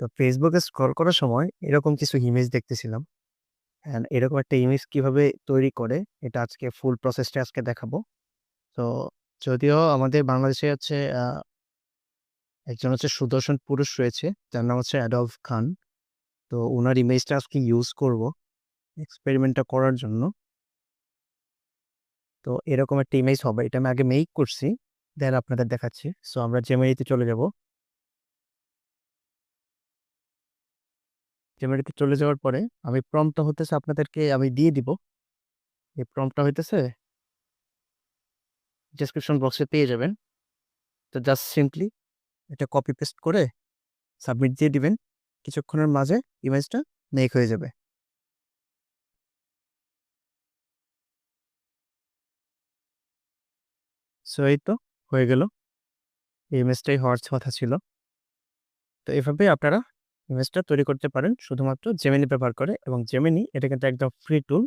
তো ফেসবুকে স্ক্রল করার সময় এরকম কিছু ইমেজ দেখতেছিলাম। অ্যান্ড এরকম একটা ইমেজ কিভাবে তৈরি করে এটা আজকে ফুল প্রসেসটা আজকে দেখাবো। তো যদিও আমাদের বাংলাদেশে হচ্ছে একজন হচ্ছে সুদর্শন পুরুষ রয়েছে, যার নাম হচ্ছে অ্যাডলফ খান। তো উনার ইমেজটা আজকে ইউজ করব এক্সপেরিমেন্টটা করার জন্য। তো এরকম একটা ইমেজ হবে। এটা আমি আগে মেক করছি, দেন আপনাদের দেখাচ্ছি। সো আমরা জেমিনিতে চলে যাব। জেমিনিতে চলে যাওয়ার পরে আমি প্রম্পটটা হতেছে আপনাদেরকে আমি দিয়ে দিব। এই প্রম্পটটা হইতেছে ডেসক্রিপশন বক্সে পেয়ে যাবেন। তো জাস্ট সিম্পলি এটা কপি পেস্ট করে সাবমিট দিয়ে দিবেন। কিছুক্ষণের মাঝে ইমেজটা মেক হয়ে যাবে। সো এই তো হয়ে গেল। এই ইমেজটাই হওয়ার কথা ছিল। তো এভাবে আপনারা ইমেজটা তৈরি করতে পারেন শুধুমাত্র জেমিনি ব্যবহার করে, এবং জেমিনি এটা কিন্তু একদম ফ্রি টুল।